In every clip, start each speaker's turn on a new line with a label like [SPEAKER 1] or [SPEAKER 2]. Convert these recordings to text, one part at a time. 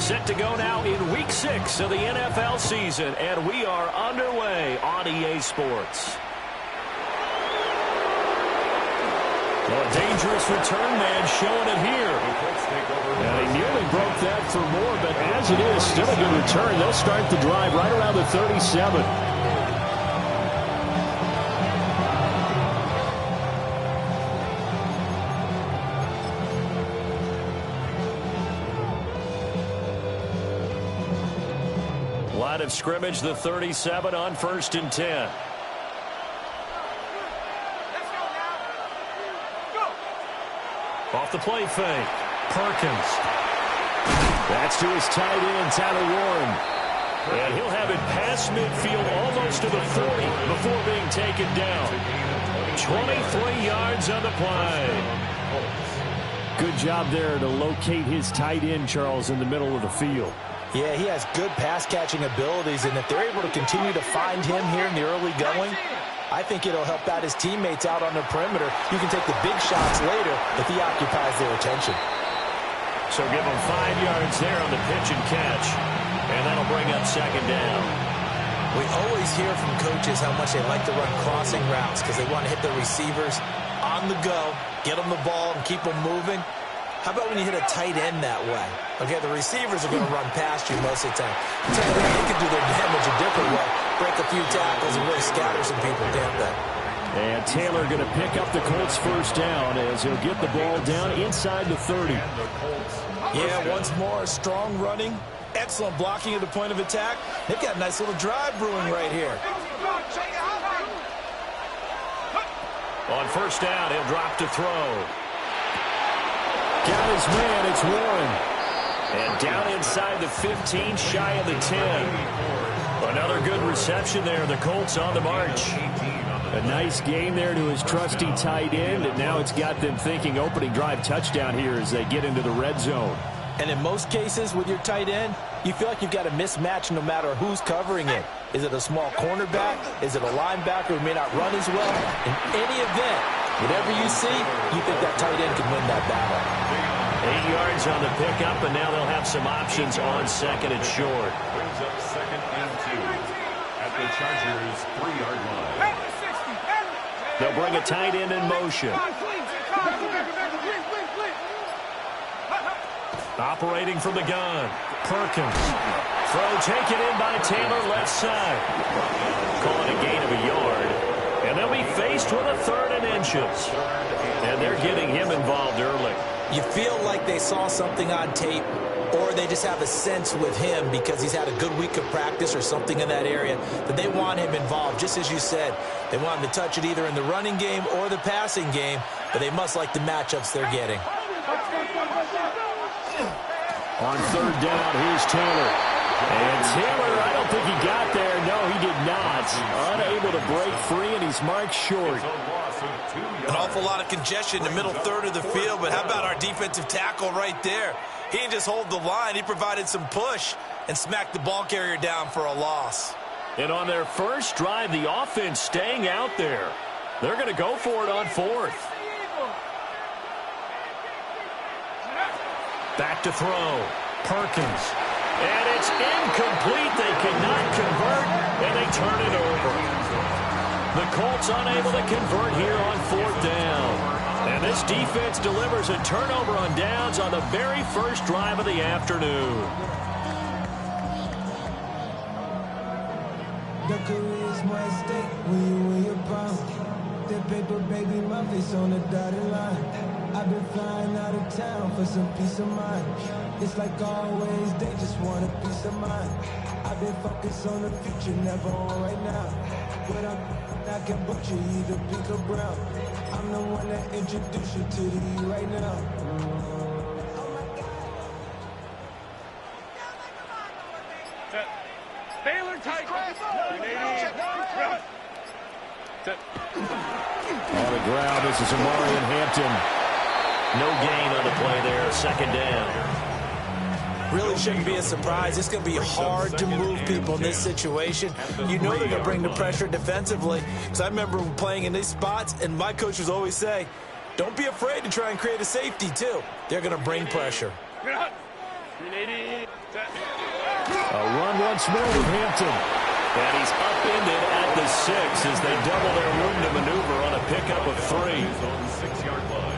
[SPEAKER 1] Set to go now in Week 6 of the NFL season, and we are underway on EA Sports. Well, a dangerous return man showing it here. And he nearly broke that for more, but as it is, still a good return. They'll start the drive right around the 37. Line of scrimmage, the 37 on 1st and 10. Off the play fake. Perkins. That's to his tight end, Tyler Warren. And he'll have it past midfield almost to the 40 before being taken down. 23 yards on the play. Good job there to locate his tight end, Charles, in the middle of the field.
[SPEAKER 2] Yeah, he has good pass-catching abilities, and if they're able to continue to find him here in the early going, I think it'll help out his teammates out on the perimeter. You can take the big shots later if he occupies their attention.
[SPEAKER 1] So give him 5 yards there on the pitch and catch, and that'll bring up 2nd down.
[SPEAKER 2] We always hear from coaches how much they like to run crossing routes because they want to hit the receivers on the go, get them the ball, and keep them moving. How about when you hit a tight end that way? Okay, the receivers are going to run past you most of the time. Tight end, they can do their damage a different way. Break a few tackles and really scatter some people, can't they?
[SPEAKER 1] And Taylor going to pick up the Colts 1st down as he'll get the ball down inside the 30.
[SPEAKER 2] Yeah, once more, strong running, excellent blocking at the point of attack. They've got a nice little drive brewing right here.
[SPEAKER 1] On 1st down, he'll drop to throw. Got his man, it's Warren. And down inside the 15, shy of the 10. Another good reception there. The Colts on the march. A nice game there to his trusty tight end, and now it's got them thinking opening drive touchdown here as they get into the red zone.
[SPEAKER 2] And in most cases with your tight end, you feel like you've got a mismatch no matter who's covering it. Is it a small cornerback? Is it a linebacker who may not run as well? In any event, whatever you see, you think that tight end can win that battle.
[SPEAKER 1] 8 yards on the pickup, and now they'll have some options on 2nd and short.
[SPEAKER 3] Brings up 2nd and 2 at the Chargers' 3-yard line.
[SPEAKER 1] They'll bring a tight end in motion. Operating from the gun. Perkins. Throw taken in by Taylor, left side. Calling a gain of a yard. And they'll be faced with a 3rd and inches. And they're getting him involved early.
[SPEAKER 2] You feel like they saw something on tape, or they just have a sense with him because he's had a good week of practice or something in that area that they want him involved. Just as you said, they want him to touch it either in the running game or the passing game, but they must like the matchups they're getting.
[SPEAKER 1] On 3rd down, here's Taylor. And Taylor, I don't think he got there. No, he did not. Unable to break free, and he's marked short.
[SPEAKER 2] An awful lot of congestion in the middle 3rd of the field, but how about our defensive tackle right there? He didn't just hold the line. He provided some push and smacked the ball carrier down for a loss.
[SPEAKER 1] And on their first drive, the offense staying out there. They're going to go for it on 4th. Back to throw. Perkins. And it's incomplete. They cannot convert, and they turn it over. The Colts unable to convert here on 4th down. And this defense delivers a turnover on downs on the very first drive of the afternoon.
[SPEAKER 4] The career's more at stake when you win your prime. That paper, baby, my face on the dotted line. I've been flying out of town for some peace of mind. It's like always, they just want a peace of mind. I've been focused on the future, never on right now. But I can butcher either pink or brown. I'm the one that introduced you to the E right now.
[SPEAKER 5] Baylor tight.
[SPEAKER 1] On the ground, this is Amarian Hampton. No gain on the play there, 2nd down.
[SPEAKER 2] Really shouldn't be a surprise. It's going to be hard to move people in this situation. You know they're going to bring the pressure defensively. Because I remember playing in these spots, and my coaches always say, don't be afraid to try and create a safety, too. They're going to bring pressure.
[SPEAKER 1] A run once more with Hampton. And he's upended at the 6 as they double their room to maneuver on a pickup of 3.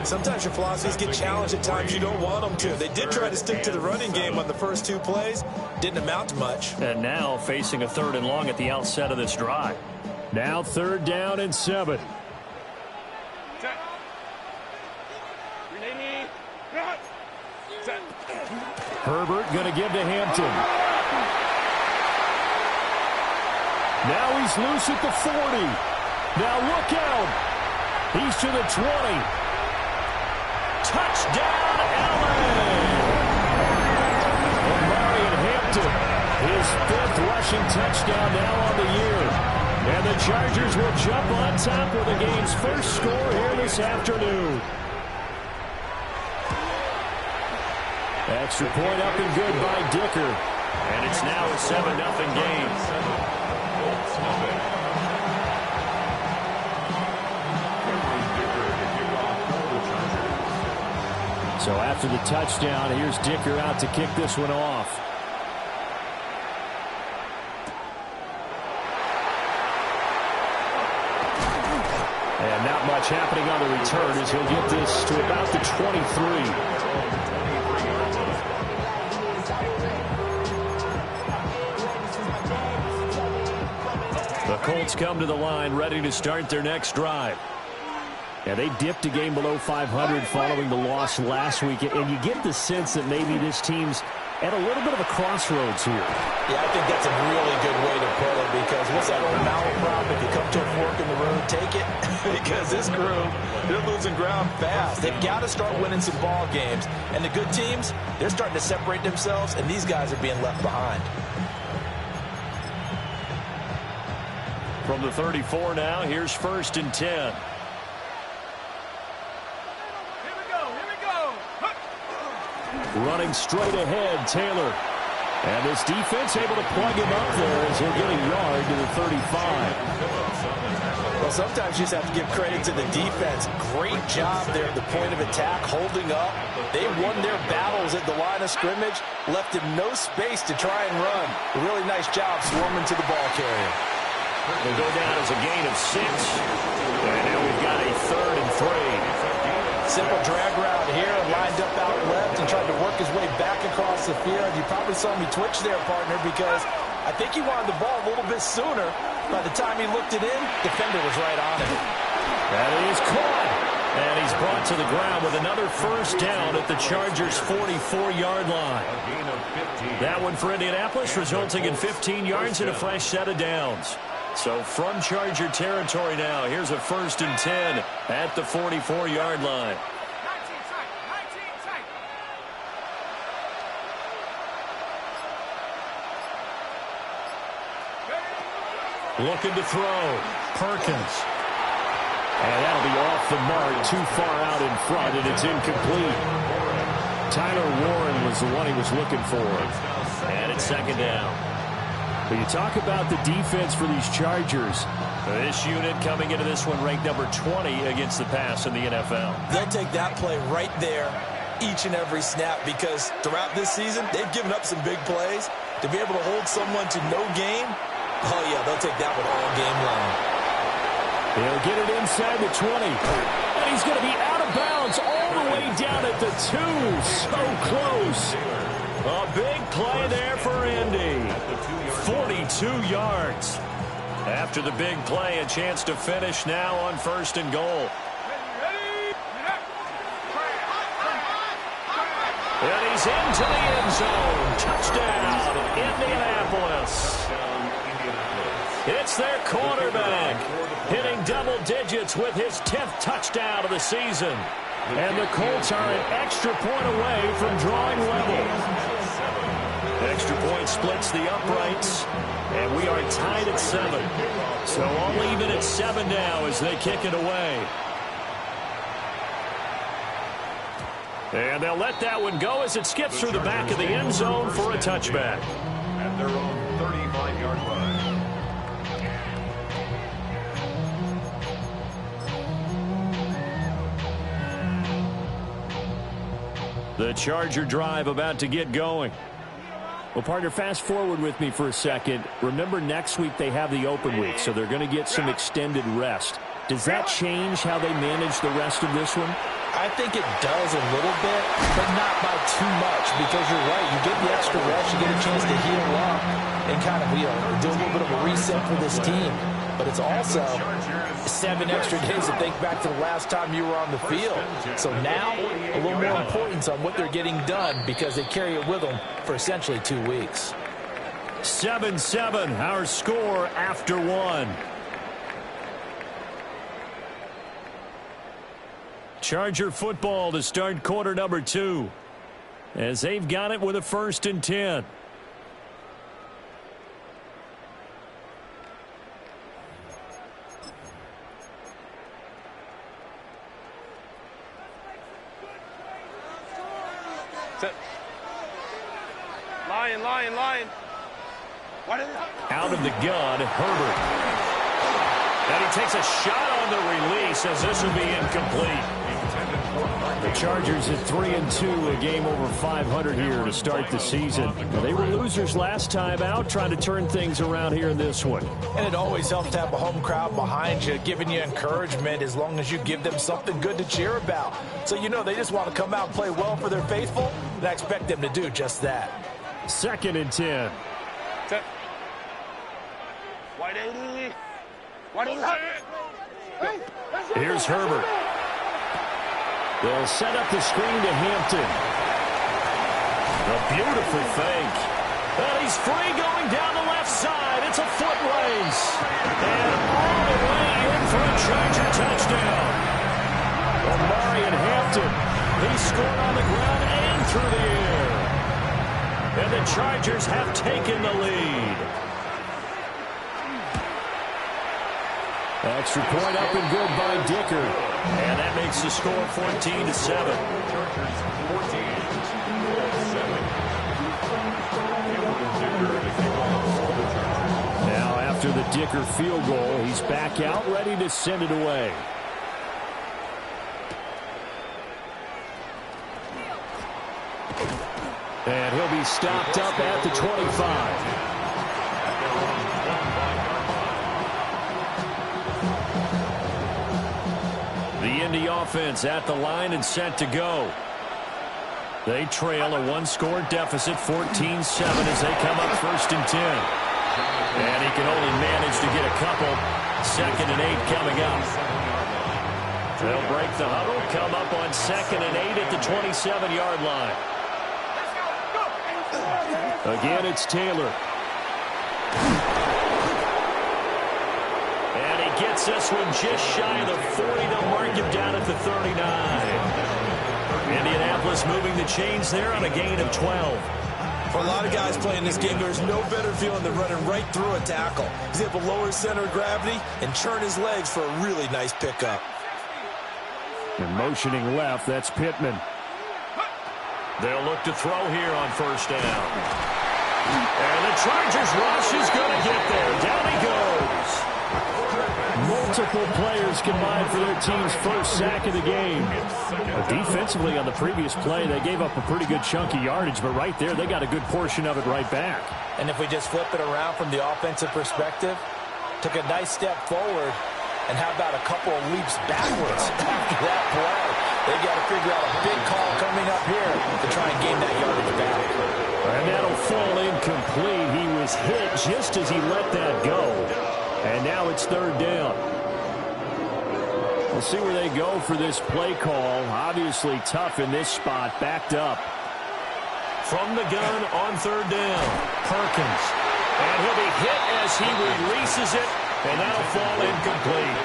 [SPEAKER 2] Sometimes your philosophies get challenged at times you don't want them to. They did try to stick to the running game on the first 2 plays. Didn't amount to much.
[SPEAKER 1] And now facing a 3rd and long at the outset of this drive. Now 3rd down and 7. Herbert going to give to Hampton. Now he's loose at the 40. Now look out. He's to the 20. Touchdown, LA! Marion Hampton, his 5th rushing touchdown now on the year. And the Chargers will jump on top with the game's first score here this afternoon. Extra point up and good by Dicker. And it's now a 7-0 game. So after the touchdown, here's Dicker out to kick this one off. And not much happening on the return as he'll get this to about the 23. The Colts come to the line ready to start their next drive. And they dipped a game below 500 following the loss last week. And you get the sense that maybe this team's at a little bit of a crossroads here.
[SPEAKER 2] Yeah, I think that's a really good way to put it, because what's that old malaprop? If you come to a fork in the road, take it. Because this group, they're losing ground fast. They've got to start winning some ball games. And the good teams, they're starting to separate themselves, and these guys are being left behind.
[SPEAKER 1] From the 34 now, here's 1st and 10. Running straight ahead, Taylor. And this defense able to plug him up there as he'll get a yard to the 35.
[SPEAKER 2] Well, sometimes you just have to give credit to the defense. Great job there at the point of attack, holding up. They won their battles at the line of scrimmage, left him no space to try and run. A really nice job swarming to the ball carrier.
[SPEAKER 1] They'll go down as a gain of 6. And now we've got a 3rd and 3.
[SPEAKER 2] Simple drag route here, lined up out left and tried to work his way back across the field. You probably saw me twitch there, partner, because I think he wanted the ball a little bit sooner. By the time he looked it in, defender was right on him.
[SPEAKER 1] That is caught. And he's brought to the ground with another 1st down at the Chargers' 44-yard line. That one for Indianapolis, resulting in 15 yards and a fresh set of downs. So from Charger territory now, here's a 1st and 10 at the 44-yard line. Looking to throw. Perkins. And that'll be off the mark, too far out in front, and it's incomplete. Tyler Warren was the one he was looking for. And it's 2nd down. But you talk about the defense for these Chargers. This unit coming into this one ranked number 20 against the pass in the NFL.
[SPEAKER 2] They'll take that play right there each and every snap, because throughout this season, they've given up some big plays. To be able to hold someone to no gain, oh yeah, they'll take that one all game long.
[SPEAKER 1] He'll get it inside the 20. And he's going to be out of bounds all the way down at the 2. So close. A big play there for Indy. 42 yards. After the big play, a chance to finish now on 1st and goal. And he's into the end zone. Touchdown, Indianapolis. It's their quarterback, hitting double digits with his 10th touchdown of the season. And the Colts are an extra point away from drawing level. Extra point splits the uprights, and we are tied at 7. So all even at 7 now as they kick it away. And they'll let that one go as it skips through the back of the end zone for a touchback.
[SPEAKER 3] At their own 35-yard line.
[SPEAKER 1] The Charger drive about to get going. Well, partner, fast forward with me for a second. Remember, next week they have the open week, so they're going to get some extended rest. Does that change how they manage the rest of this one?
[SPEAKER 2] I think it does a little bit, but not by too much, because you're right. You get the extra rest, you get a chance to heal up and kind of, do a little bit of a reset for this team. But it's also 7 extra days to think back to the last time you were on the field. So now, a little more importance on what they're getting done because they carry it with them for essentially 2 weeks.
[SPEAKER 1] 7-7, our score after 1. Charger football to start quarter number 2 as they've got it with a 1st and 10.
[SPEAKER 5] Lion.
[SPEAKER 1] Out of the gun, Herbert. And he takes a shot on the release as this will be incomplete. The Chargers at 3-2, a game over 500 here to start the season. Well, they were losers last time out, trying to turn things around here in this one.
[SPEAKER 2] And it always helps to have a home crowd behind you, giving you encouragement as long as you give them something good to cheer about. So they just want to come out and play well for their faithful, and I expect them to do just that.
[SPEAKER 1] 2nd and 10. Here's Herbert. They'll set up the screen to Hampton. A beautiful fake. And he's free going down the left side. It's a foot race. And all the way in for a Charger touchdown. Omarion Hampton. He scored on the ground and through the air. And the Chargers have taken the lead. Extra point up and good by Dicker. And that makes the score 14-7. Now after the Dicker field goal, he's back out ready to send it away. And he'll be stopped up at the 25. The Indy offense at the line and set to go. They trail a 1-score deficit, 14-7 as they come up 1st and 10. And he can only manage to get a couple. 2nd and 8 coming up. They'll break the huddle, come up on 2nd and 8 at the 27-yard line. Again, it's Taylor. And he gets this one just shy of the 40. They'll mark him down at the 39. Indianapolis moving the chains there on a gain of 12.
[SPEAKER 2] For a lot of guys playing this game, there's no better feeling than running right through a tackle. He's able to lower his center of gravity and churn his legs for a really nice pickup.
[SPEAKER 1] And motioning left, that's Pittman. They'll look to throw here on 1st down. And the Chargers rush is going to get there. Down he goes. Multiple players combined for their team's 1st sack of the game. Defensively on the previous play, they gave up a pretty good chunk of yardage, but right there, they got a good portion of it right back.
[SPEAKER 2] And if we just flip it around from the offensive perspective, took a nice step forward, and how about a couple of leaps backwards after that play? They got to figure out a big call coming up here to try and gain that yardage back.
[SPEAKER 1] And that'll fall incomplete. He was hit just as he let that go. And now it's 3rd down. We'll see where they go for this play call. Obviously tough in this spot, backed up. From the gun on 3rd down, Perkins. And he'll be hit as he releases it, and that'll fall incomplete.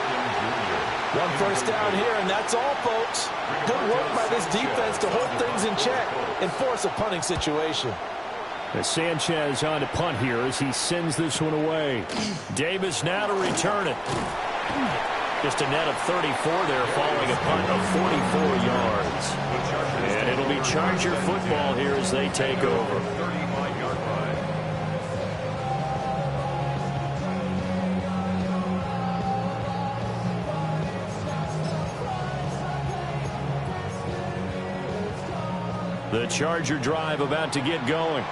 [SPEAKER 2] 1 first down here, and that's all, folks. Good work by this defense to hold things in check and force a punting situation.
[SPEAKER 1] As Sanchez on to punt here as he sends this one away. Davis now to return it. Just a net of 34 there following a punt of 44 yards. And it'll be Charger football here as they take over. The Charger drive about to get going.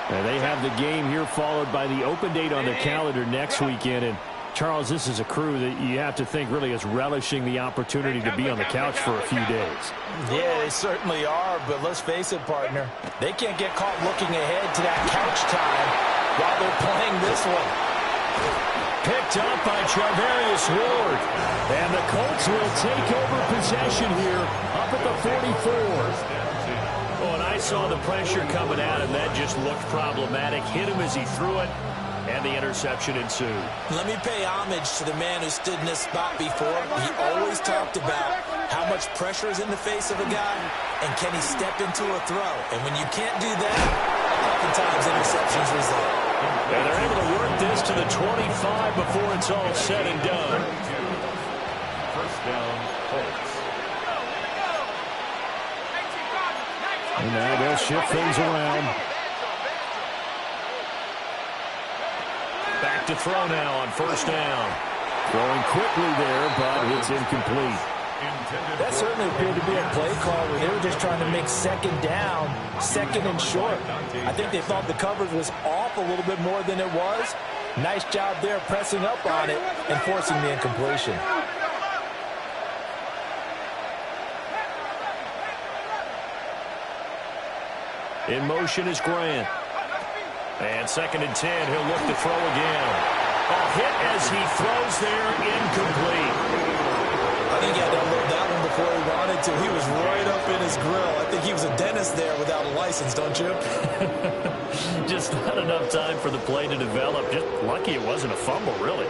[SPEAKER 1] And they have the game here followed by the open date on the calendar next weekend. And Charles, this is a crew that you have to think really is relishing the opportunity to be on the couch for a few days.
[SPEAKER 2] Yeah, they certainly are, but let's face it, partner. They can't get caught looking ahead to that couch time while they're playing this one.
[SPEAKER 1] Picked up by Charvarius Ward. And the Colts will take over possession here up at the 44. Oh, and I saw the pressure coming at him. That just looked problematic. Hit him as he threw it, and the interception ensued.
[SPEAKER 2] Let me pay homage to the man who stood in this spot before. He always talked about how much pressure is in the face of a guy, and can he step into a throw. And when you can't do that, oftentimes interceptions result.
[SPEAKER 1] And they're able to work this to the 25 before it's all said and done.
[SPEAKER 3] First down, Colts.
[SPEAKER 1] And now they'll shift things around. Back to throw now on first down. Throwing quickly there, but it's incomplete.
[SPEAKER 2] That certainly appeared to be a play call where they were just trying to make second down, second and short. I think they thought the coverage was off a little bit more than it was. Nice job there pressing up on it and forcing the incompletion.
[SPEAKER 1] In motion is Grant. And second and 10, he'll look to throw again. A hit as he throws there, incomplete.
[SPEAKER 2] I think he had to unload that one before he wanted to. He was right up in his grill. I think he was a dentist there without a license, don't you?
[SPEAKER 1] Just not enough time for the play to develop. Just lucky it wasn't a fumble, really.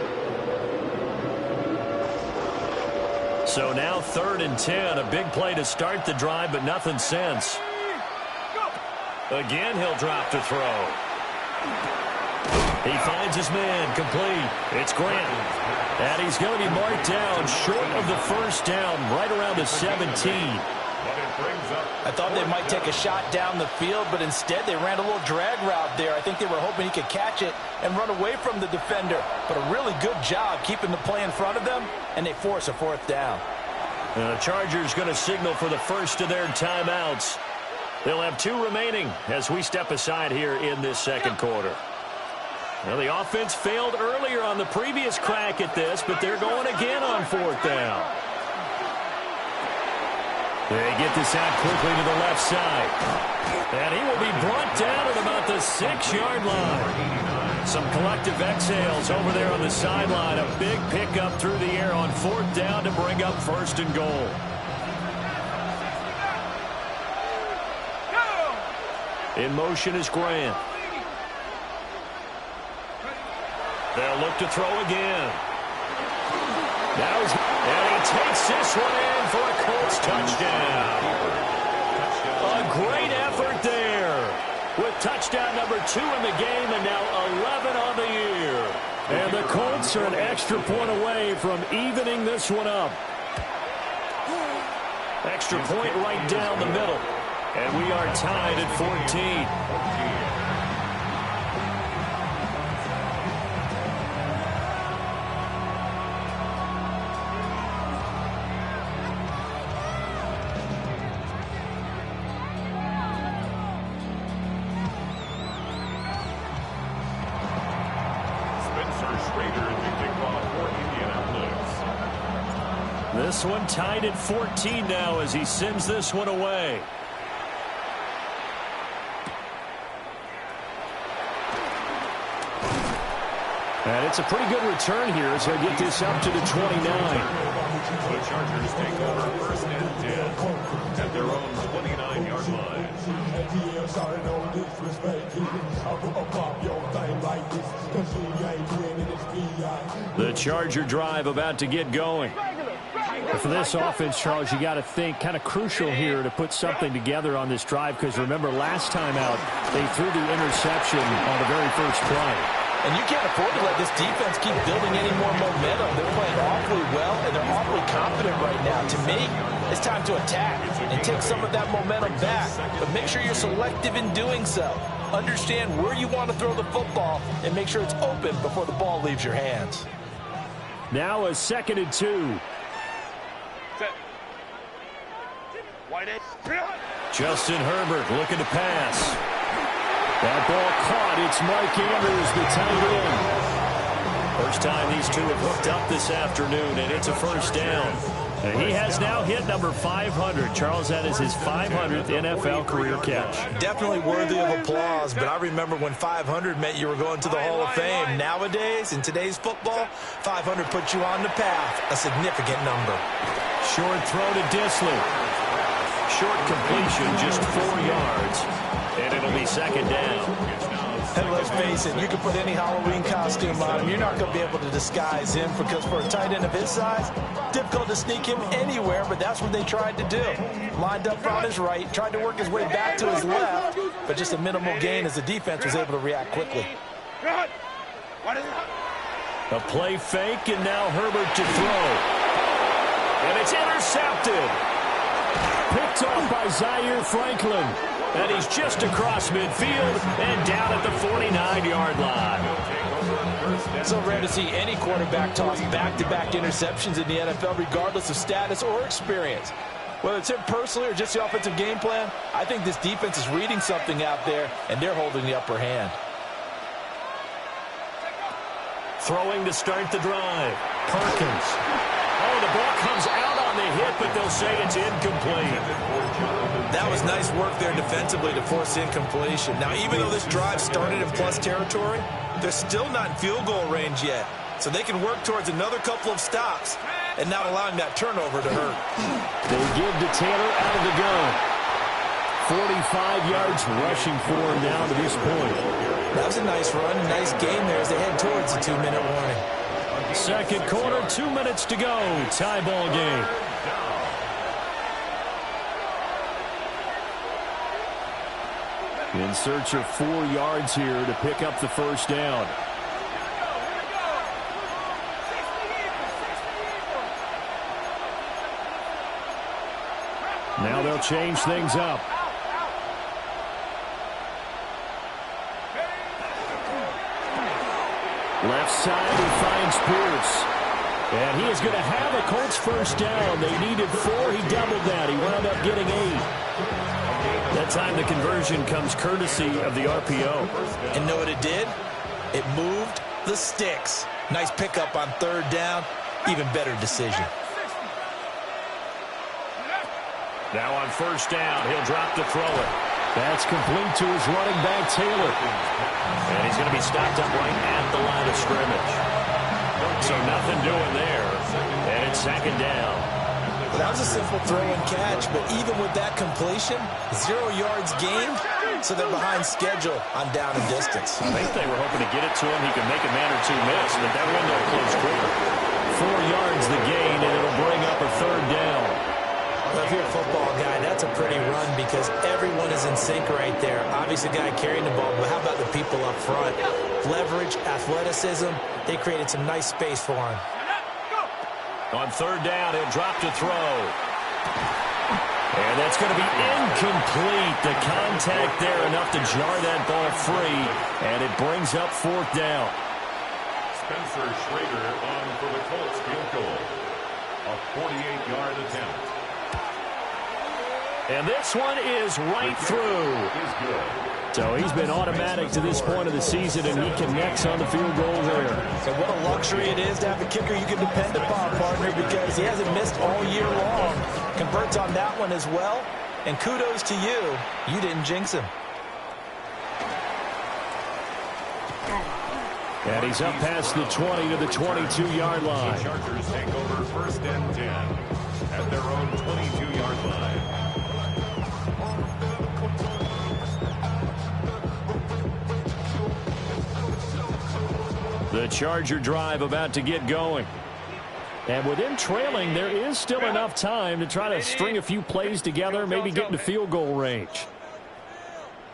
[SPEAKER 1] So now third and 10, a big play to start the drive, but nothing since. Again, he'll drop to throw. He finds his man, complete. It's Grant. And he's going to be marked down short of the first down, right around the 17.
[SPEAKER 2] I thought they might take a shot down the field, but instead they ran a little drag route there. I think they were hoping he could catch it and run away from the defender. But a really good job keeping the play in front of them, and they force a fourth down.
[SPEAKER 1] And the Chargers going to signal for the first of their timeouts. They'll have 2 remaining as we step aside here in this second quarter. Well, the offense failed earlier on the previous crack at this, but they're going again on fourth down. They get this out quickly to the left side. And he will be brought down at about the 6-yard line. Some collective exhales over there on the sideline. A big pickup through the air on fourth down to bring up first and goal. In motion is Grant. They'll look to throw again. And he takes this one in for a Colts touchdown. A great effort there. With touchdown number 2 in the game and now 11 on the year. And the Colts are an extra point away from evening this one up. Extra point right down the middle. And we are tied at 14. This one tied at 14 now as he sends this one away. And it's a pretty good return here as they get this up to the 29.
[SPEAKER 3] The Chargers take over first and 10 at their own 29-yard line.
[SPEAKER 1] The Charger drive about to get going. But for this offense, Charles, you got to think kind of crucial here to put something together on this drive because remember last time out they threw the interception on the very first play.
[SPEAKER 2] And you can't afford to let this defense keep building any more momentum. They're playing awfully well, and they're awfully confident right now. To me, it's time to attack and take some of that momentum back. But make sure you're selective in doing so. Understand where you want to throw the football and make sure it's open before the ball leaves your hands.
[SPEAKER 1] Now a 2nd and 2. Justin Herbert looking to pass. That ball caught. It's Mike Andrews, the tight end. First time these two have hooked up this afternoon, and it's a first down. And he has now hit number 500. Charles, that is his 500th NFL career catch.
[SPEAKER 2] Definitely worthy of applause, but I remember when 500 meant you were going to the Hall of Fame. Nowadays, in today's football, 500 puts you on the path, a significant number.
[SPEAKER 1] Short throw to Disley. Short completion, just 4 yards, and it'll be second down.
[SPEAKER 2] And let's face it, you can put any Halloween costume on him. You're not going to be able to disguise him because for a tight end of his size, difficult to sneak him anywhere, but that's what they tried to do. Lined up on his right, tried to work his way back to his left, but just a minimal gain as the defense was able to react quickly.
[SPEAKER 1] A play fake, and now Herbert to throw. And it's intercepted. Picked off by Zaire Franklin. And he's just across midfield and down at the 49-yard line.
[SPEAKER 2] So rare to see any quarterback toss back-to-back interceptions in the NFL, regardless of status or experience. Whether it's him personally or just the offensive game plan, I think this defense is reading something out there, and they're holding the upper hand.
[SPEAKER 1] Throwing to start the drive. Perkins. Oh, the ball comes out on the hit, but they'll say it's incomplete.
[SPEAKER 2] That was nice work there defensively to force incompletion. Now, even though this drive started in plus territory, they're still not in field goal range yet. So they can work towards another couple of stops and not allowing that turnover to hurt.
[SPEAKER 1] They give to Taylor out of the gun. 45 yards rushing for him now to this point.
[SPEAKER 2] That was a nice run, a nice game there as they head towards the 2-minute warning.
[SPEAKER 1] Second quarter, 2 minutes to go. Tie ball game. In search of 4 yards here to pick up the first down. Now they'll change things up. Left side, he finds Pierce. And he is going to have a Colts first down. They needed 4. He doubled that. He wound up getting 8. That time the conversion comes courtesy of the RPO.
[SPEAKER 2] And know what it did? It moved the sticks. Nice pickup on third down. Even better decision.
[SPEAKER 1] Now on first down, he'll drop to throw it. That's complete to his running back, Taylor. And he's going to be stopped up right at the line of scrimmage. So nothing doing there. And it's second down.
[SPEAKER 2] That was a simple throw and catch, but even with that completion, 0 yards gained, so they're behind schedule on down and distance.
[SPEAKER 1] I think they were hoping to get it to him. He could make a man or two miss, but that window closed quick. 4 yards the gain, and it'll bring up a third down.
[SPEAKER 2] Well, if you're a football guy, that's a pretty run because everyone is in sync right there. Obviously, the guy carrying the ball, but how about the people up front? Leverage, athleticism, they created some nice space for him.
[SPEAKER 1] On third down, he'll drop to throw. And that's going to be incomplete. The contact there enough to jar that ball free, and it brings up fourth down.
[SPEAKER 3] Spencer Schrader on for the Colts field goal. A 48-yard attempt.
[SPEAKER 1] And this one is right through. So he's been automatic to this point of the season, and he connects on the field goal there.
[SPEAKER 2] And what a luxury it is to have a kicker you can depend upon, partner, because he hasn't missed all year long. Converts on that one as well. And kudos to you. You didn't jinx him.
[SPEAKER 1] And he's up past the 20 to the 22-yard line.
[SPEAKER 3] The Chargers take over first and 10 at their own 22-yard line.
[SPEAKER 1] The Charger drive about to get going. And with him trailing, there is still enough time to try to string a few plays together, maybe get into field goal range.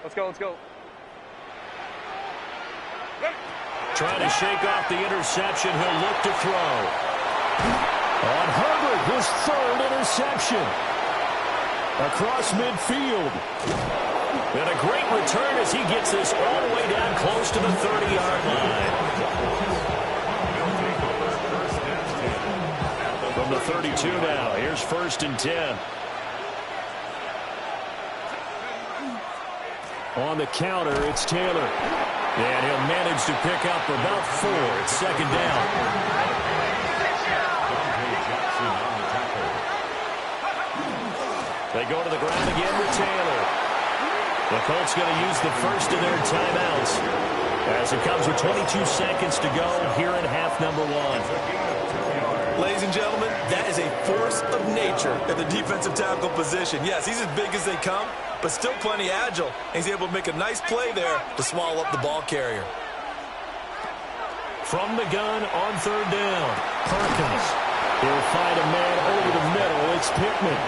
[SPEAKER 5] Let's go, let's go.
[SPEAKER 1] Trying to shake off the interception. He'll look to throw. On Herbert, his third interception. Across midfield. And a great return as he gets this all the way down close to the 30-yard line. From the 32 now, here's first and 10. On the counter, it's Taylor. And he'll manage to pick up about 4. It's second down. They go to the ground again with Taylor. The Colts going to use the first of their timeouts as it comes with 22 seconds to go here in half number 1.
[SPEAKER 2] Ladies and gentlemen, that is a force of nature at the defensive tackle position. Yes, he's as big as they come, but still plenty agile. He's able to make a nice play there to swallow up the ball carrier.
[SPEAKER 1] From the gun on third down, Perkins. He'll find a man over the middle. It's Pittman.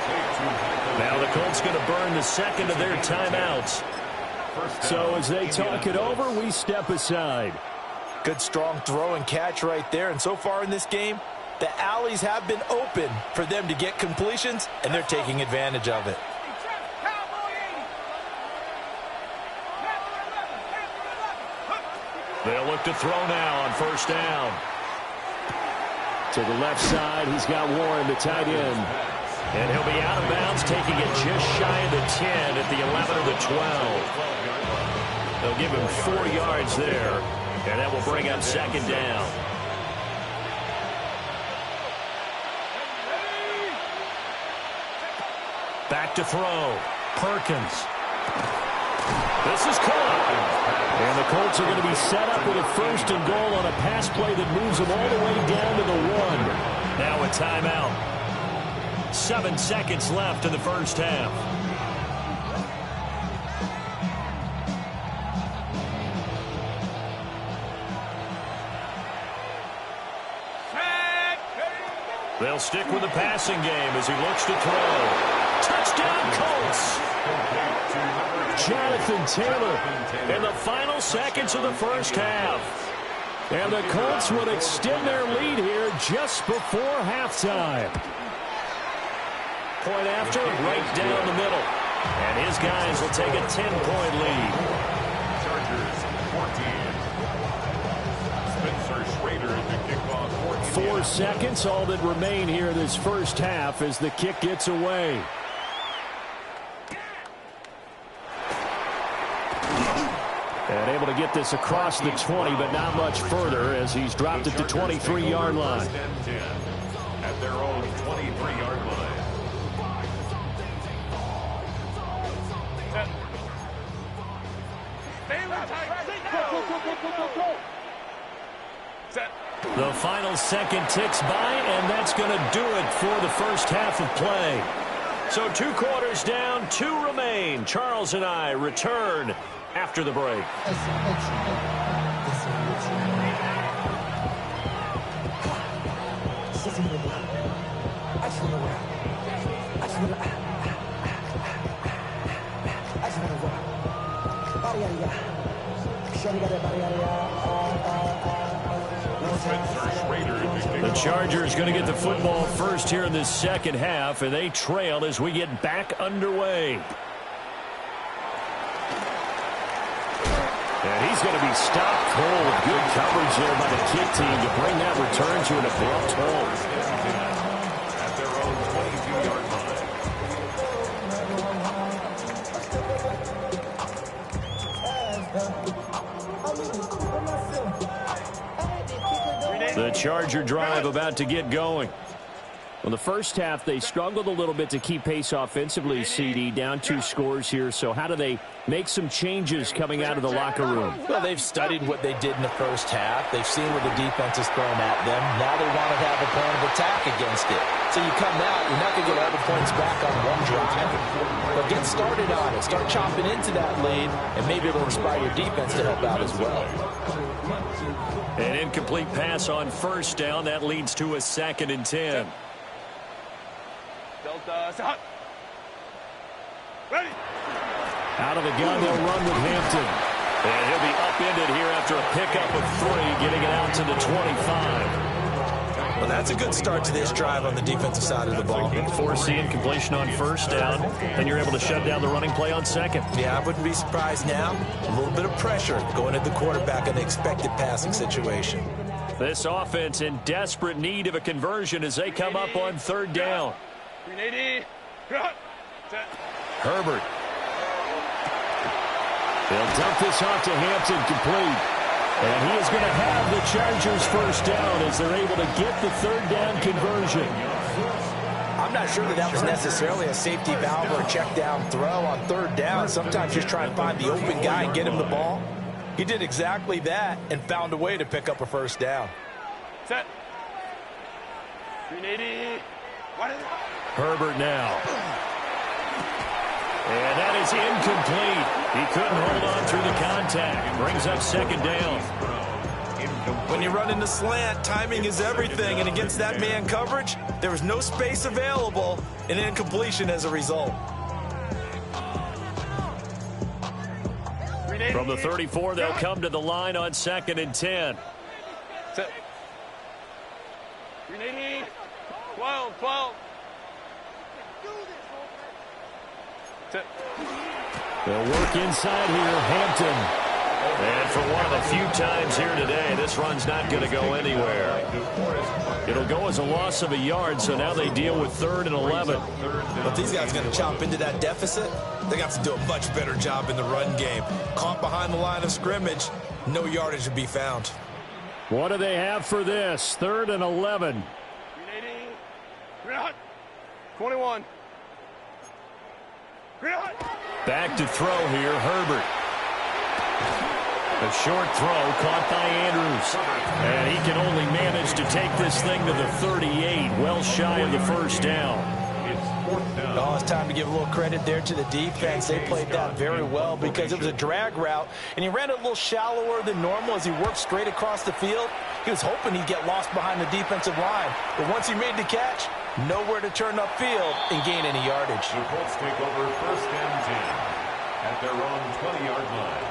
[SPEAKER 1] Now the Colts going to burn the second of their timeouts. So as they talk it over, we step aside.
[SPEAKER 2] Good strong throw and catch right there. And so far in this game, the alleys have been open for them to get completions, and they're taking advantage of it.
[SPEAKER 1] They'll look to throw now on first down. To the left side, he's got Warren, the tight end. And he'll be out of bounds, taking it just shy of the 10 at the 11 or the 12. They'll give him 4 yards there, and that will bring up second down. Back to throw. Perkins. This is caught. And the Colts are going to be set up with a first and goal on a pass play that moves them all the way down to the 1. Now a timeout. 7 seconds left in the first half. They'll stick with the passing game as he looks to throw. Touchdown, Colts! Jonathan Taylor in the final seconds of the first half. And the Colts would extend their lead here just before halftime. Point after, right down the middle. And his guys will take a 10-point lead.
[SPEAKER 3] Chargers 14. Spencer Schrader to kick off 14.
[SPEAKER 1] 4 seconds, all that remain here this first half as the kick gets away. And able to get this across the 20, but not much further as he's dropped it to 23-yard line.
[SPEAKER 3] At their own 23-yard line.
[SPEAKER 1] The final second ticks by, and that's going to do it for the first half of play. So 2 quarters down, 2 remain. Charles and I return after the break. The Chargers going to get the football first here in this second half, and they trail as we get back underway. And he's going to be stopped cold. Good coverage there by the kick team to bring that return to an abrupt halt.
[SPEAKER 3] At their own 22-yard line.
[SPEAKER 1] The Charger drive about to get going. Well, the first half, they struggled a little bit to keep pace offensively, CD, down 2 scores here. So how do they make some changes coming out of the locker room?
[SPEAKER 2] Well, they've studied what they did in the first half. They've seen what the defense is throwing at them. Now they want to have a plan of attack against it. So you come out, you're not going to get all the points back on one drive. But get started on it. Start chopping into that lead, and maybe it'll inspire your defense to help out as well.
[SPEAKER 1] An incomplete pass on first down. That leads to a 2nd and 10.
[SPEAKER 5] Ready.
[SPEAKER 1] Out of the gun, they'll run with Hampton. And he'll be upended here after a pickup of 3, getting it out to the 25.
[SPEAKER 2] Well, that's a good start to this drive on the defensive side of the ball.
[SPEAKER 1] Forcing completion on first down, and you're able to shut down the running play on second.
[SPEAKER 2] Yeah, I wouldn't be surprised now. A little bit of pressure going at the quarterback in the expected passing situation.
[SPEAKER 1] This offense in desperate need of a conversion as they come up on third down.
[SPEAKER 5] 380.
[SPEAKER 1] Herbert. They'll dump this off to Hampton, complete. And he is going to have the Chargers first down as they're able to get the third down conversion.
[SPEAKER 2] I'm not sure that was necessarily a safety valve or a check down throw on third down. Sometimes just try and find the open guy and get him the ball. He did exactly that and found a way to pick up a first down.
[SPEAKER 5] Set. 380.
[SPEAKER 1] Herbert now. And that is incomplete. He couldn't hold on through the contact. Brings up second down.
[SPEAKER 2] When you run in the slant, timing is everything. And against that man coverage, there was no space available, and incompletion as a result.
[SPEAKER 1] From the 34, they'll come to the line on 2nd and 10.
[SPEAKER 5] Set. 380. 12, 12. Set.
[SPEAKER 1] They'll work inside here, Hampton. And for one of the few times here today, this run's not going to go anywhere. It'll go as a loss of a yard, so now they deal with 3rd and 11.
[SPEAKER 2] But these guys are going to chop into that deficit. They got to do a much better job in the run game. Caught behind the line of scrimmage, no yardage to be found.
[SPEAKER 1] What do they have for this? 3rd and 11.
[SPEAKER 5] 21.
[SPEAKER 1] Back to throw here, Herbert. A short throw caught by Andrews. And he can only manage to take this thing to the 38, well shy of the first down.
[SPEAKER 2] Oh, it's time to give a little credit there to the defense. They played that very well because it was a drag route, and he ran it a little shallower than normal as he worked straight across the field. He was hoping he'd get lost behind the defensive line, but once he made the catch, nowhere to turn upfield and gain any yardage.
[SPEAKER 3] The Colts take over 1st and 10 at their own 20-yard line.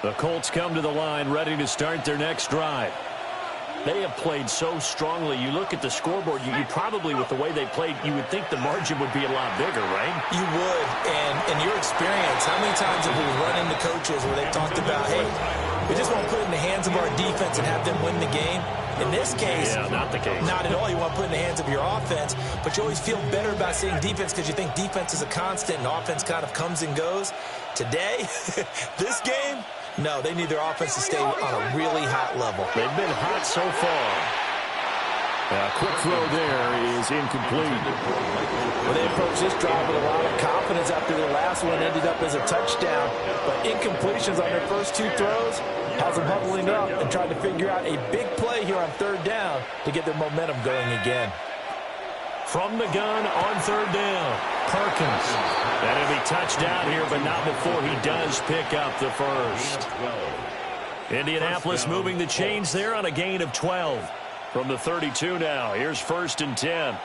[SPEAKER 1] The Colts come to the line ready to start their next drive. They have played so strongly. You look at the scoreboard, you probably, with the way they played, you would think the margin would be a lot bigger, right?
[SPEAKER 2] You would, and in your experience, how many times have we run into coaches where they talked about, hey, we just want to put it in the hands of our defense and have them win the game? In this case,
[SPEAKER 1] yeah, not the case.
[SPEAKER 2] Not at all. You want to put it in the hands of your offense, but you always feel better about seeing defense because you think defense is a constant and offense kind of comes and goes. Today, this game, no, they need their offense to stay on a really hot level.
[SPEAKER 1] They've been hot so far. A quick throw there is incomplete.
[SPEAKER 2] Well, they approached this drive with a lot of confidence after their last one ended up as a touchdown. But incompletions on their first 2 throws has them huddling up and trying to figure out a big play here on 3rd down to get their momentum going again.
[SPEAKER 1] From the gun on 3rd down, Perkins. That'll be touchdown here, but not before he does pick up the first. Indianapolis moving the chains there on a gain of 12. From the 32 now, here's 1st and 10.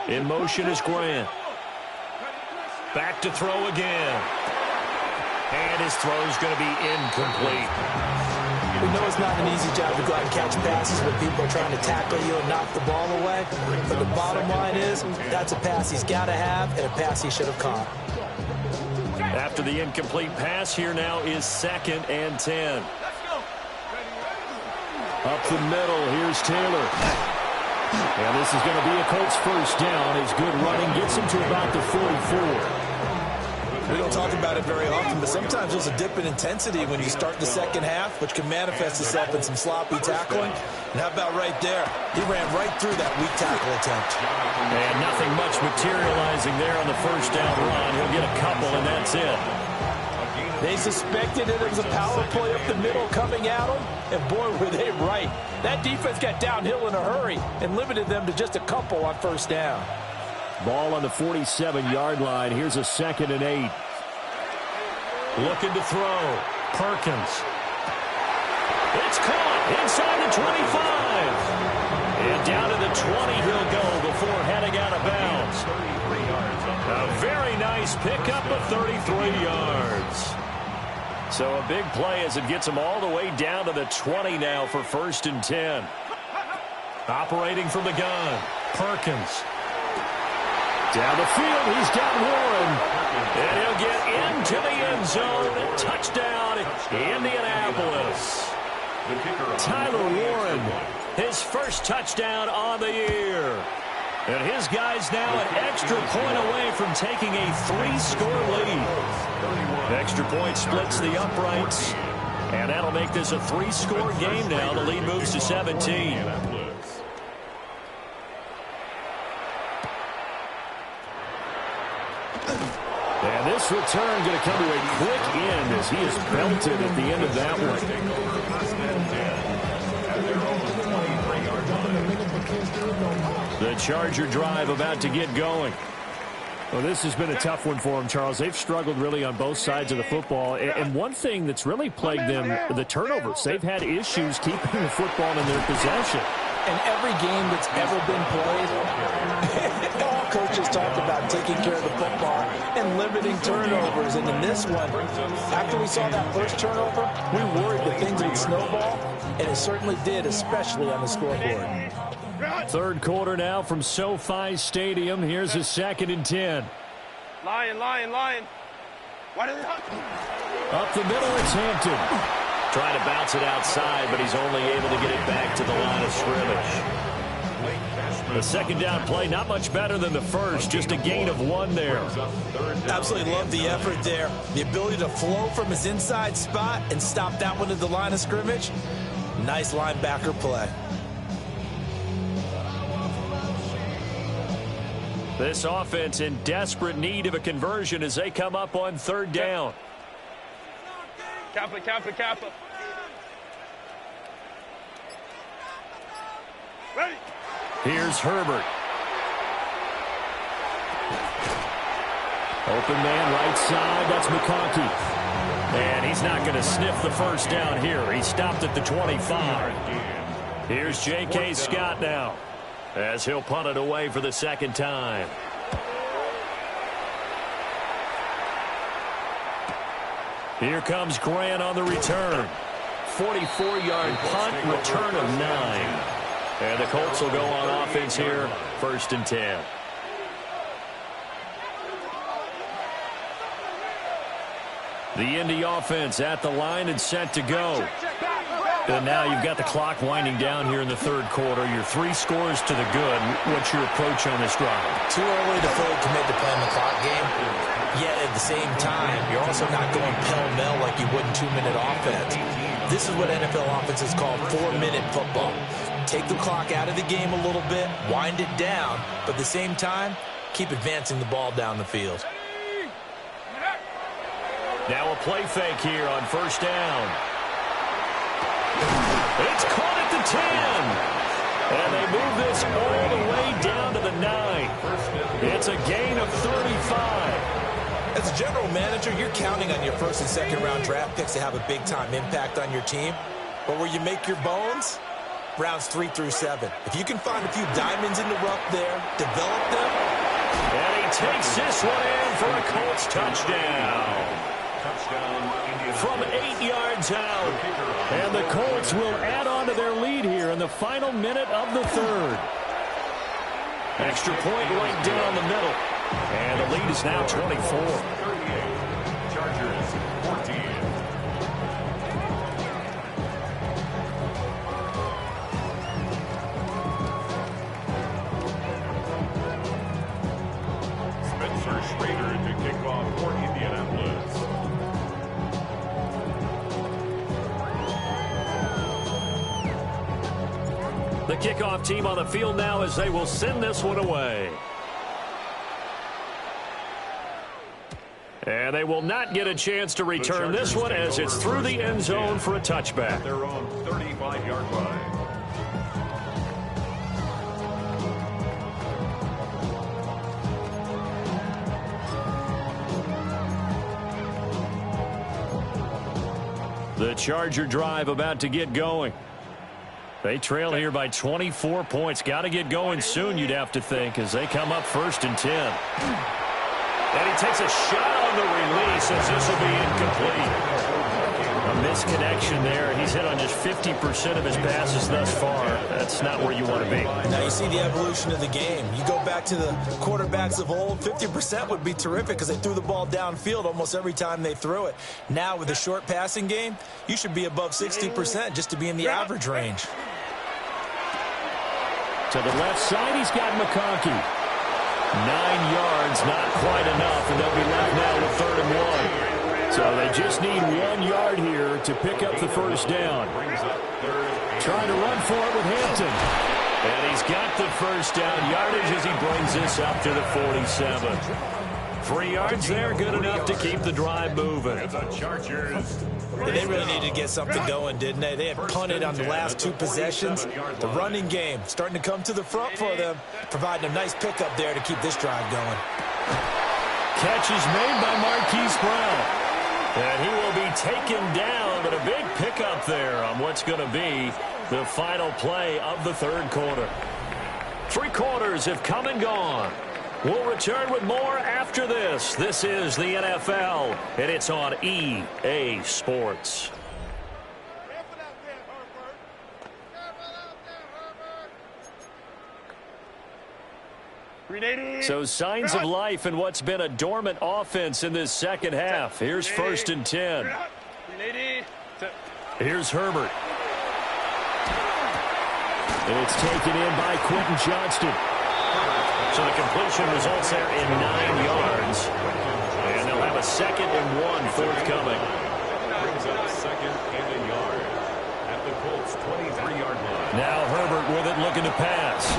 [SPEAKER 1] In motion is Grant. Back to throw again. And his throw's going to be incomplete.
[SPEAKER 2] We know it's not an easy job to go out and catch passes when people are trying to tackle you and knock the ball away. But the bottom line is, that's a pass he's got to have and a pass he should have caught.
[SPEAKER 1] After the incomplete pass, here now is 2nd and 10. Up the middle, here's Taylor. And this is going to be a Colts first down as good running gets him to about the 44.
[SPEAKER 2] We don't talk about it very often, but sometimes there's a dip in intensity when you start the second half, which can manifest itself in some sloppy tackling. And how about right there? He ran right through that weak tackle attempt.
[SPEAKER 1] And nothing much materializing there on the first down run. He'll get a couple, and that's it.
[SPEAKER 2] They suspected it was a power play up the middle coming at them, and boy, were they right. That defense got downhill in a hurry and limited them to just a couple on first down.
[SPEAKER 1] Ball on the 47-yard line. Here's a 2nd and 8. Looking to throw. Perkins. It's caught inside the 25. And down to the 20 he'll go before heading out of bounds. A very nice pickup of 33 yards. So a big play as it gets him all the way down to the 20 now for 1st and 10. Operating from the gun. Perkins. Down the field, he's got Warren. And he'll get into the end zone. Touchdown, Indianapolis. Tyler Warren, his first touchdown on the year. And his guys now an extra point away from taking a 3-score lead. Extra point splits the uprights. And that'll make this a 3-score game now. The lead moves to 17. And this return going to come to a quick end as he is belted at the end of that one. The Charger drive about to get going. Well, this has been a tough one for them, Charles. They've struggled really on both sides of the football. And one thing that's really plagued them, the turnovers. They've had issues keeping the football in their possession.
[SPEAKER 2] In every game that's ever been played, all coaches talk about taking care of the football and limiting turnovers. And in this one, after we saw that first turnover, we worried that things would snowball, and it certainly did, especially on the scoreboard.
[SPEAKER 1] Third quarter now from SoFi Stadium. Here's a 2nd and 10.
[SPEAKER 5] Lion. Why did they...
[SPEAKER 1] Up the middle, it's Hampton. Trying to bounce it outside, but he's only able to get it back to the line of scrimmage. The second down play, not much better than the first, just a gain of 1 there.
[SPEAKER 2] Absolutely love the effort there. The ability to flow from his inside spot and stop that one at the line of scrimmage. Nice linebacker play.
[SPEAKER 1] This offense in desperate need of a conversion as they come up on 3rd down.
[SPEAKER 5] Kappa. Ready.
[SPEAKER 1] Here's Herbert. Open man right side. That's McConkey. And he's not going to sniff the first down here. He stopped at the 25. Here's J.K. Scott now, as he'll punt it away for the 2nd time. Here comes Grant on the return. 44-yard punt, return of 9. And the Colts will go on offense here, 1st and 10. The Indy offense at the line and set to go. And now you've got the clock winding down here in the 3rd quarter. You're 3 scores to the good. What's your approach on this drive?
[SPEAKER 2] Too early to fully commit to playing the clock game. Yet at the same time, you're also not going pell-mell like you would in 2-minute offense. This is what NFL offenses call 4-minute football. Take the clock out of the game a little bit, wind it down, but at the same time, keep advancing the ball down the field.
[SPEAKER 1] Now a play fake here on 1st down. It's caught at the 10. And they move this all the way down to the 9. It's a gain of 35.
[SPEAKER 2] As a general manager, you're counting on your 1st and 2nd round draft picks to have a big-time impact on your team. But where you make your bones, rounds 3 through 7. If you can find a few diamonds in the rough there, develop them.
[SPEAKER 1] And he takes this one in for a Colts touchdown. From 8 yards out. And the Colts will add on to their lead here in the final minute of the 3rd. Extra point right down the middle. And the lead is now 24.
[SPEAKER 3] Chargers 14. Spencer Schrader to kick off for Indianapolis.
[SPEAKER 1] The kickoff team on the field now as they will send this one away. And they will not get a chance to return this one as it's through the end zone for a touchback.
[SPEAKER 3] Their own 35-yard line.
[SPEAKER 1] The Charger drive about to get going. They trail here by 24 points. Got to get going soon, you'd have to think, as they come up 1st and 10. And he takes a shot on the release as this will be incomplete. A misconnection there. He's hit on just 50% of his passes thus far. That's not where you want to be.
[SPEAKER 2] Now you see the evolution of the game. You go back to the quarterbacks of old, 50% would be terrific because they threw the ball downfield almost every time they threw it. Now with the short passing game, you should be above 60% just to be in the average range.
[SPEAKER 1] To the left side, he's got McConkey. 9 yards, not quite enough, and they'll be left now with 3rd and 1. So they just need 1 yard here to pick up the first down. Trying to run for it with Hampton. And he's got the first down yardage as he brings this up to the 47. 3 yards there, good enough to keep the drive moving.
[SPEAKER 2] They really needed to get something going, didn't they? They had punted on the last 2 possessions. The running game starting to come to the front for them, providing a nice pickup there to keep this drive going.
[SPEAKER 1] Catch is made by Marquise Brown. And he will be taken down, but a big pickup there on what's going to be the final play of the 3rd quarter. 3 quarters have come and gone. We'll return with more after this. This is the NFL, and it's on EA Sports. So signs of life in what's been a dormant offense in this second half. Here's 1st and 10. Here's Herbert. And it's taken in by Quentin Johnston. So the completion results there in 9 yards. And they'll have a 2nd and 1 forthcoming.
[SPEAKER 3] Brings up 2nd and a yard at the Colts 23-yard line.
[SPEAKER 1] Now Herbert with it, looking to pass.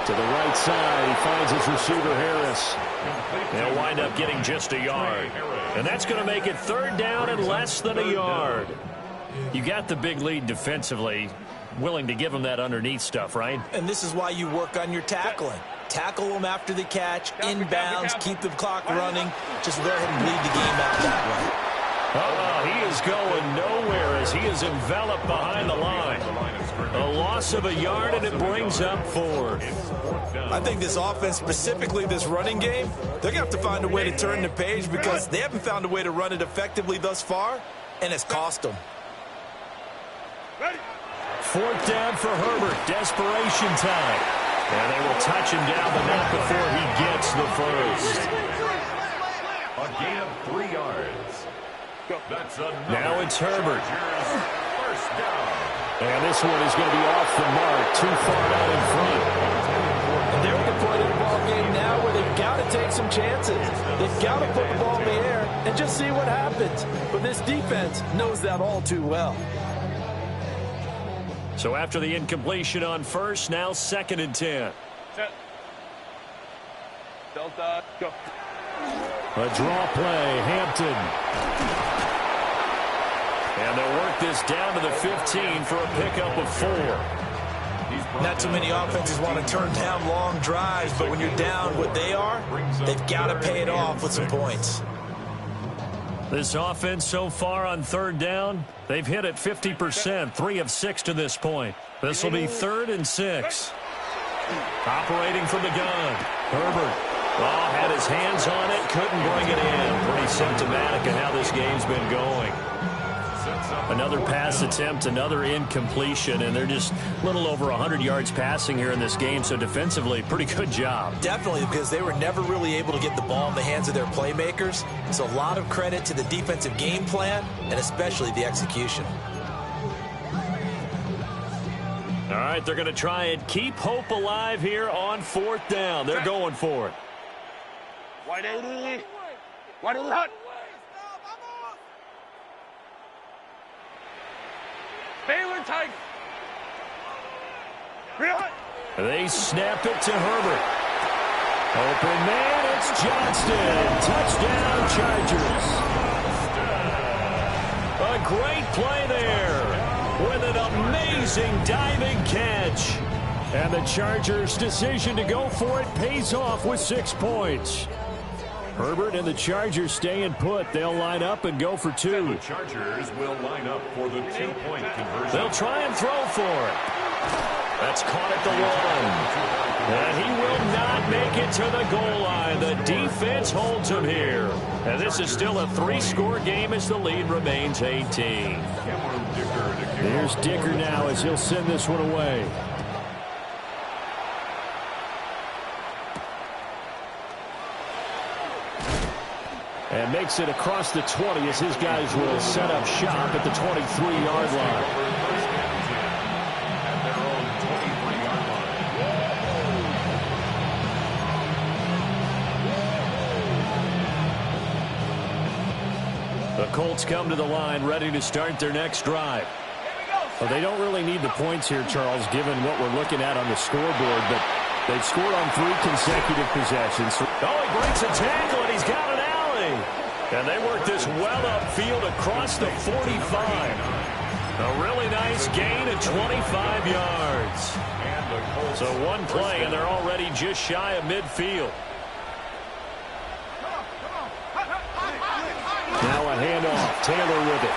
[SPEAKER 1] To the right side, he finds his receiver Harris. They'll wind up getting just a yard. And that's going to make it 3rd down and less than a yard. You got the big lead defensively. Willing to give them that underneath stuff, right?
[SPEAKER 2] And this is why you work on your tackling. Tackle them after the catch, inbounds, keep the clock running. Just go ahead and bleed the game out that way.
[SPEAKER 1] He is going nowhere as he is enveloped behind the line. A loss of a yard, and it brings up 4th.
[SPEAKER 2] I think this offense, specifically this running game, they're going to have to find a way to turn the page because they haven't found a way to run it effectively thus far, and it's cost them.
[SPEAKER 1] 4th down for Herbert. Desperation time. And they will touch him down, but not before he gets the first.
[SPEAKER 3] A gain of 3 yards. That's
[SPEAKER 1] now it's Herbert.
[SPEAKER 3] First down.
[SPEAKER 1] And this one is going to be off the mark. Too far out in front.
[SPEAKER 6] And they're at the point of the ball game now where they've got to take some chances. They've got to put the ball in the air and just see what happens. But this defense knows that all too well.
[SPEAKER 1] So after the incompletion on 1st, now 2nd and 10.
[SPEAKER 5] Delta, go.
[SPEAKER 1] A draw play, Hampton. And they'll work this down to the 15 for a pickup of 4.
[SPEAKER 2] Not too many offenses want to turn down long drives, but when you're down what they are, they've got to pay it off with some points.
[SPEAKER 1] This offense so far on 3rd down, they've hit it 50%, 3 of 6 to this point. This will be 3rd and 6. Operating from the gun, Herbert. Had his hands on it, couldn't bring it in. Pretty symptomatic of how this game's been going. Another pass attempt, another incompletion, and they're just a little over 100 yards passing here in this game, so defensively, pretty good job.
[SPEAKER 2] Definitely, because they were never really able to get the ball in the hands of their playmakers. So a lot of credit to the defensive game plan, and especially the execution.
[SPEAKER 1] All right, they're going to try and keep hope alive here on 4th down. They're going for it.
[SPEAKER 5] Wide 80. Wide 80 hot. Baylor Tiger. Real hot.
[SPEAKER 1] They snap it to Herbert. Open man, it's Johnston. Touchdown, Chargers. A great play there with an amazing diving catch. And the Chargers' decision to go for it pays off with 6 points. Herbert and the Chargers staying put. They'll line up and go for 2.
[SPEAKER 3] The Chargers will line up for the 2-point conversion.
[SPEAKER 1] They'll try and throw for it. That's caught at the 1. And he will not make it to the goal line. The defense holds him here. And this is still a 3-score game as the lead remains 18. Here's Dicker now as he'll send this one away. And makes it across the 20 as his guys will set up shop at the 23-yard line. Colts come to the line, ready to start their next drive. Well, they don't really need the points here, Charles, given what we're looking at on the scoreboard, but they've scored on 3 consecutive possessions. Oh, he breaks a tackle, and he's got an alley. And they work this well upfield across the 45. A really nice gain of 25 yards. So one play, and they're already just shy of midfield. Now a handoff. Taylor with it.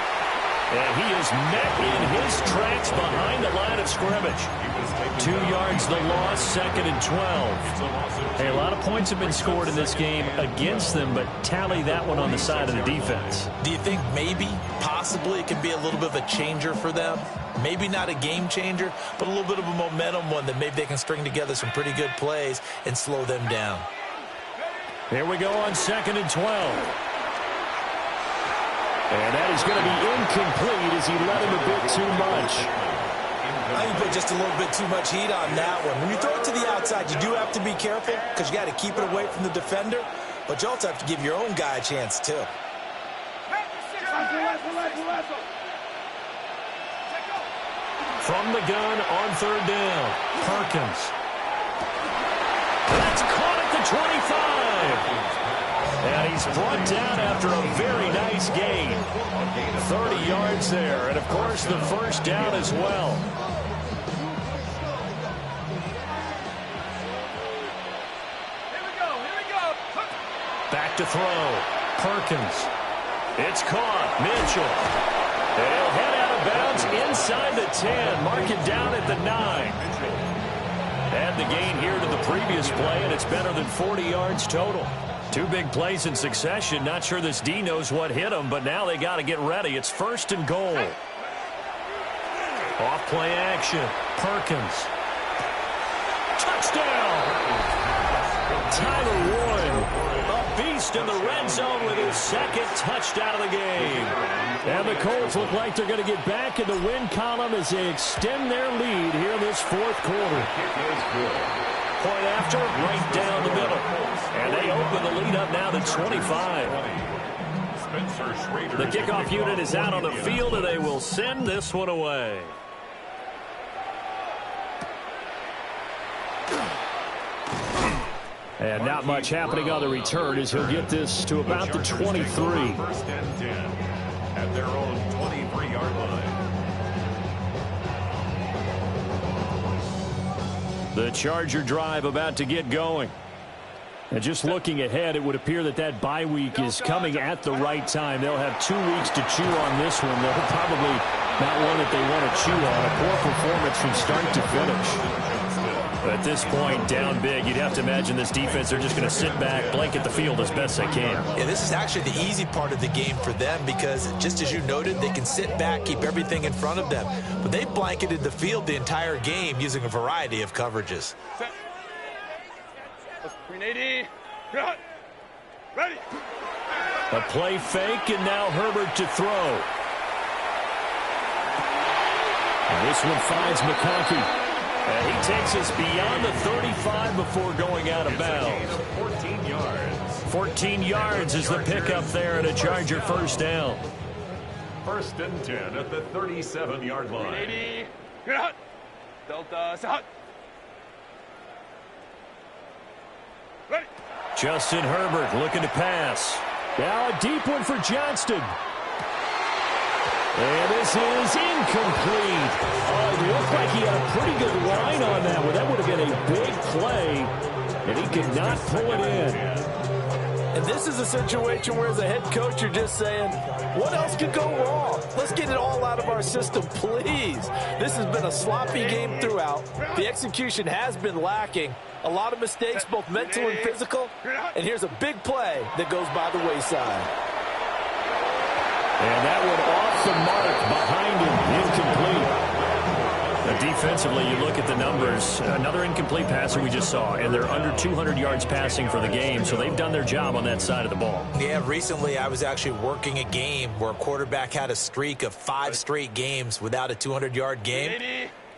[SPEAKER 1] And he is met in his tracks behind the line of scrimmage. 2 yards the loss, 2nd and 12.
[SPEAKER 7] Hey, a lot of points have been scored in this game against them, but tally that one on the side of the defense.
[SPEAKER 2] Do you think maybe, possibly, it can be a little bit of a changer for them? Maybe not a game changer, but a little bit of a momentum one that maybe they can string together some pretty good plays and slow them down.
[SPEAKER 1] Here we go on 2nd and 12. And that is going to be incomplete as he let him a bit too much.
[SPEAKER 2] I think you put just a little bit too much heat on that one. When you throw it to the outside, you do have to be careful because you got to keep it away from the defender, but you also have to give your own guy a chance too.
[SPEAKER 1] From the gun on 3rd down, Perkins. That's caught at the 25. And he's brought down after a very nice gain. 30 yards there, and of course the first down as well.
[SPEAKER 5] Here we go.
[SPEAKER 1] Back to throw. Perkins. It's caught. Mitchell. And he'll head out of bounds inside the 10. Mark it down at the 9. Add the gain here to the previous play, and it's better than 40 yards total. 2 big plays in succession. Not sure this D knows what hit him, but now they got to get ready. It's 1st and goal. Off play action. Perkins. Touchdown! Tyler Warren, a beast in the red zone with his 2nd touchdown of the game. And the Colts look like they're going to get back in the win column as they extend their lead here in this 4th quarter. Point after, right down the middle. And they open the lead up now to 25. The kickoff unit is out on the field, and they will send this one away. And not much happening on the return as he'll get this to about the 23.
[SPEAKER 3] 1st and 10 at their own 23-yard line.
[SPEAKER 1] The Charger drive about to get going. And just looking ahead, it would appear that that bye week is coming at the right time. They'll have 2 weeks to chew on this one. They'll probably not one that they want to chew on. A poor performance from start to finish. At this point, down big, you'd have to imagine this defense, they're just going to sit back, blanket the field as best they can.
[SPEAKER 2] Yeah, this is actually the easy part of the game for them because, just as you noted, they can sit back, keep everything in front of them. But they blanketed the field the entire game using a variety of coverages.
[SPEAKER 5] Green 80. Ready.
[SPEAKER 1] A play fake, and now Herbert to throw. And this one finds McConkey. And he takes us beyond the 35 before going out of bounds.
[SPEAKER 3] 14 yards.
[SPEAKER 1] 14 yards is the pickup there at a Charger 1st down.
[SPEAKER 3] 1st and 10 at the 37-yard line.
[SPEAKER 5] 80. Delta set. Ready.
[SPEAKER 1] Justin Herbert looking to pass. Now a deep one for Johnston. And this is incomplete. It looked like he had a pretty good line on that one. That would have been a big play, and he could not pull it in.
[SPEAKER 6] And this is a situation where, as a head coach, you're just saying, what else could go wrong? Let's get it all out of our system, please. This has been a sloppy game throughout. The execution has been lacking. A lot of mistakes, both mental and physical. And here's a big play that goes by the wayside.
[SPEAKER 1] And that one off the mark behind him, incomplete. Defensively, you look at the numbers, another incomplete passer we just saw, and they're under 200 yards passing for the game, so they've done their job on that side of the ball.
[SPEAKER 2] Yeah, recently I was actually working a game where a quarterback had a streak of 5 straight games without a 200-yard game,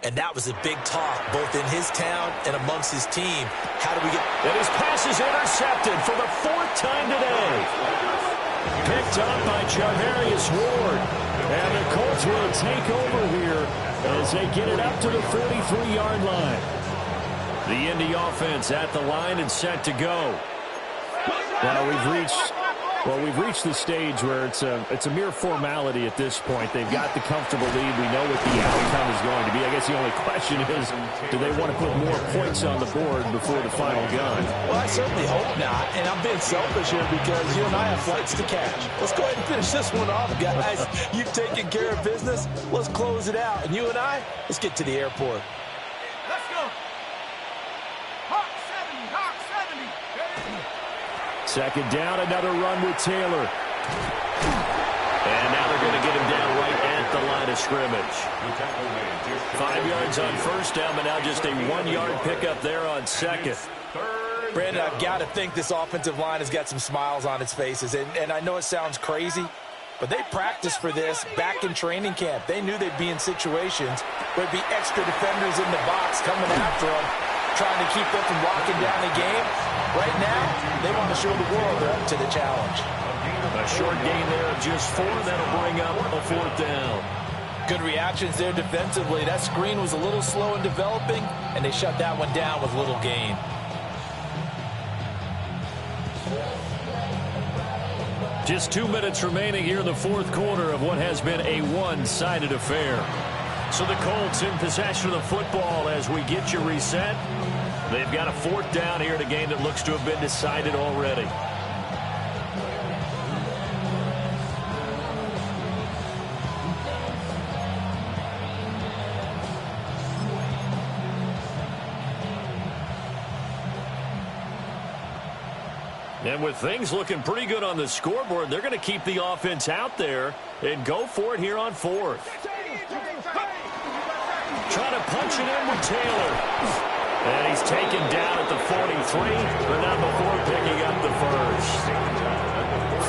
[SPEAKER 2] and that was a big talk, both in his town and amongst his team. How do we get...
[SPEAKER 1] And his pass is intercepted for the 4th time today. Picked up by Charvarius Ward. And the Colts will take over here as they get it up to the 43-yard line. The Indy offense at the line and set to go. Well, we've reached the stage where it's a mere formality at this point. They've got the comfortable lead. We know what the outcome is going to be. I guess the only question is, do they want to put more points on the board before the final gun?
[SPEAKER 6] Well, I certainly hope not. And I'm being selfish here because you and I have flights to catch. Let's go ahead and finish this one off, guys. You've taken care of business. Let's close it out. And you and I, let's get to the airport.
[SPEAKER 5] Let's go. Hawk 70, Hawk 70.
[SPEAKER 1] Second down, another run with Taylor. And now they're going to get him down right at the line of scrimmage. 5 yards on first down, but now just a 1-yard pickup there on second.
[SPEAKER 6] Brandon, I've got to think this offensive line has got some smiles on its faces. And I know it sounds crazy, but they practiced for this back in training camp. They knew they'd be in situations where there'd be extra defenders in the box coming after them, trying to keep them from locking down the game. Right now, they want to show the world they're up to the challenge.
[SPEAKER 1] A short gain there of just 4. That'll bring up a 4th down.
[SPEAKER 6] Good reactions there defensively. That screen was a little slow in developing, and they shut that one down with little gain.
[SPEAKER 1] Just 2 minutes remaining here in the 4th quarter of what has been a one-sided affair. So the Colts in possession of the football as we get you reset. They've got a 4th down here in a game that looks to have been decided already. And with things looking pretty good on the scoreboard, they're going to keep the offense out there and go for it here on 4th. Trying to punch it in with Taylor. And he's taken down at the 43, but not before picking up the first.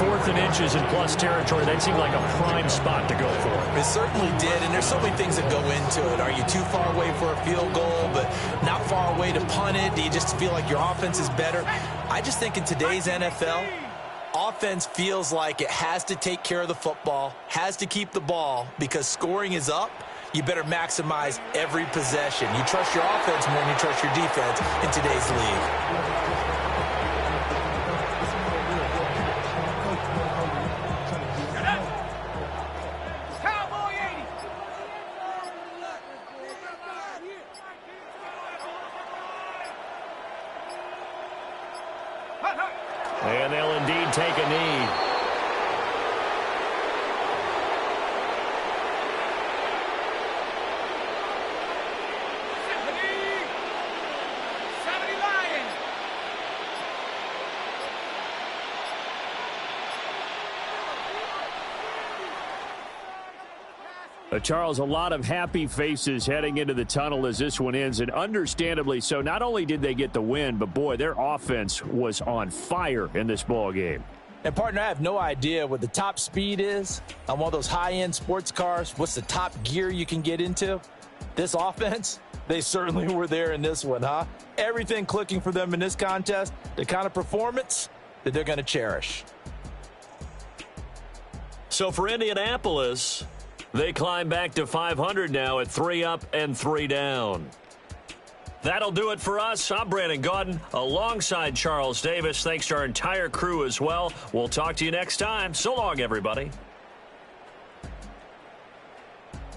[SPEAKER 1] 4th and inches in plus territory. That seemed like a prime spot to go for.
[SPEAKER 6] It certainly did, and there's so many things that go into it. Are you too far away for a field goal, but not far away to punt it? Do you just feel like your offense is better? I just think in today's NFL, offense feels like it has to take care of the football, has to keep the ball, because scoring is up. You better maximize every possession. You trust your offense more than you trust your defense in today's league.
[SPEAKER 1] And they'll indeed take a knee. Charles, a lot of happy faces heading into the tunnel as this one ends, and understandably so. Not only did they get the win, but, boy, their offense was on fire in this ball game.
[SPEAKER 6] And, partner, I have no idea what the top speed is on one of those high-end sports cars. What's the top gear you can get into? This offense, they certainly were there in this one, huh? Everything clicking for them in this contest, the kind of performance that they're going to cherish.
[SPEAKER 1] So for Indianapolis, they climb back to 500 now at 3 up and 3 down. That'll do it for us. I'm Brandon Gaudin alongside Charles Davis. Thanks to our entire crew as well. We'll talk to you next time. So long, everybody.